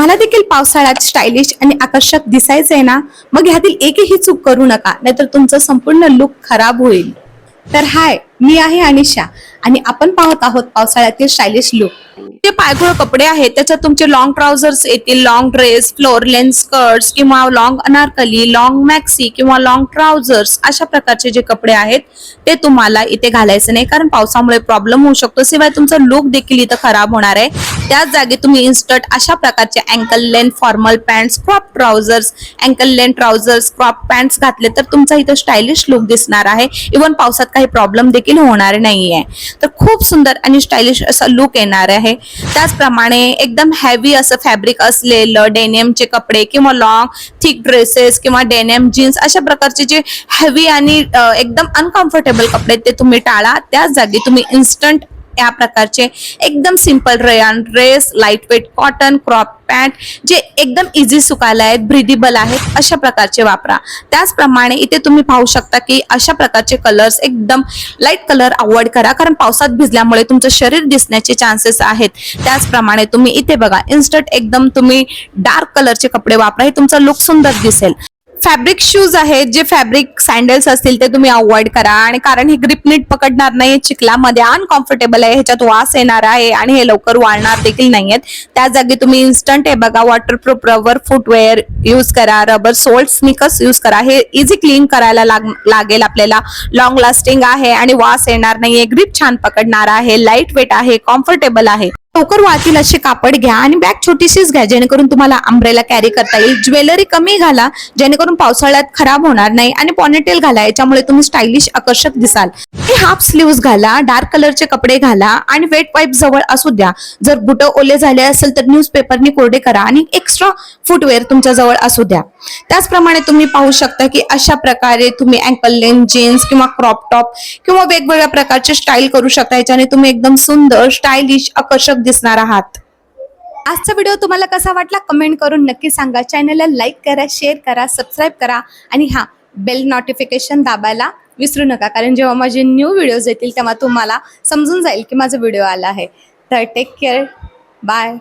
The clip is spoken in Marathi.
तुम्हाला देखील पावसाळ्यात स्टायलिश आणि आकर्षक दिसायचंय ना, मग ह्यातील एकही चूक करू नका, नाहीतर तुमचं संपूर्ण लुक खराब होईल. तर हाय, मी आहे अनिशा आणि आपण पाहत आहोत पावसाळ्यातील स्टायलिश लुक. जे पायघोळ कपडे आहेत त्याच्यात तुमचे लॉंग ट्राउझर्स येतील, long dress, floor length skirts किंवा लॉंग अनारकली, लॉंग मॅक्सी किंवा लॉंग ट्राउझर्स अशा प्रकारचे जे कपडे आहेत ते तुम्हाला इथे घालायचे नाही, कारण पावसामुळे प्रॉब्लेम होऊ शकतो. शिवाय तुमचा लुक देखील इथं खराब होणार आहे. त्याच जागी तुम्ही इन्स्टंट अशा प्रकारचे uncle length formal pants, crop trousers, uncle length trousers, crop pants घातले तर तुमचा इथं स्टायलिश लुक दिसणार आहे. इव्हन पावसात काही प्रॉब्लेम देखील होणार नाहीये. तर खूप सुंदर आणि स्टायलिश असा लुक येणार आहे. त्याचप्रमाणे एकदम हेवी असं फॅब्रिक असलेलं डेनिमचे कपडे किंवा लॉंग थिक ड्रेसेस किंवा डेनिम जीन्स अशा प्रकारचे जे हेवी आणि एकदम अनकम्फर्टेबल कपडे ते तुम्ही टाळा. त्याच जागी तुम्ही इन्स्टंट या प्रकारचे एकदम simple rayon dress, light weight cotton, crop pant जे एकदम इझी सुकायला आहेत, ब्रिदेबल आहेत अशा प्रकारचे वापरा. त्याचप्रमाणे इथे तुम्ही पाहू शकता की अशा प्रकारचे कलर्स एकदम लाईट कलर अवॉइड करा, कारण पावसात भिजल्यामुळे तुमचं शरीर दिसण्याचे चान्सेस आहेत. त्याचप्रमाणे तुम्ही इथे बघा, इन्स्टंट एकदम तुम्ही डार्क कलरचे कपडे वापरा, हे तुमचा लुक सुंदर दिसेल. फॅब्रिक शूज आहेत, जे फॅब्रिक सँडल्स असतील ते तुम्ही अवॉइड करा, आणि कारण ही ग्रिप नीट पकडणार नाही, चिखलामध्ये अनकम्फर्टेबल आहे, ह्याच्यात वास येणार आहे आणि हे लवकर वाळणार देखील नाहीयेत. त्या जागी तुम्ही इन्स्टंट हे बघा वॉटरप्रूफ रबर फुटवेअर यूज करा, रबर सोल्ड स्निकर्स यूज करा. हे इझी क्लीन करायला लागेल आपल्याला, लॉंग लास्टिंग आहे आणि वास येणार नाहीये, ग्रिप छान पकडणार आहे, लाईट वेट आहे, कम्फर्टेबल आहे. लवकर वाहतील असे कापड घ्या आणि बॅग छोटीशीच घ्या, जेणेकरून तुम्हाला अंब्रेला कॅरी करता येईल. ज्वेलरी कमी घाला, जेणेकरून पावसाळ्यात खराब होणार नाही, आणि पॉनिटेल घाला, याच्यामुळे तुम्ही स्टायलिश आकर्षक दिसाल. हाफ स्लीव्स घाला, डार्क कलरचे कपडे घाला आणि वेट वाईप जवळ असू द्या. जर बुट ओले झाले असेल तर न्यूजपेपरनी कोरडे करा आणि एक्स्ट्रा फुटवेअर तुमच्या जवळ असू द्या. त्याचप्रमाणे तुम्ही पाहू शकता की अशा प्रकारे तुम्ही अँकल लेंथ जीन्स किंवा क्रॉप टॉप किंवा वेगवेगळ्या प्रकारचे स्टाईल करू शकता. याच्याने तुम्ही एकदम सुंदर, स्टायलिश, आकर्षक दिसणार आहात. आजचा व्हिडिओ तुम्हाला कसा वाटला कमेंट करून नक्की सांगा. चॅनलला लाईक करा, शेअर करा, सबस्क्राईब करा आणि बेल नोटिफिकेशन दाबायला विसरू नका, कारण जेव्हा माझे न्यू व्हिडिओज येतील तेव्हा तुम्हाला समजून जाईल की माझा व्हिडिओ आला आहे. तर टेक केअर, बाय.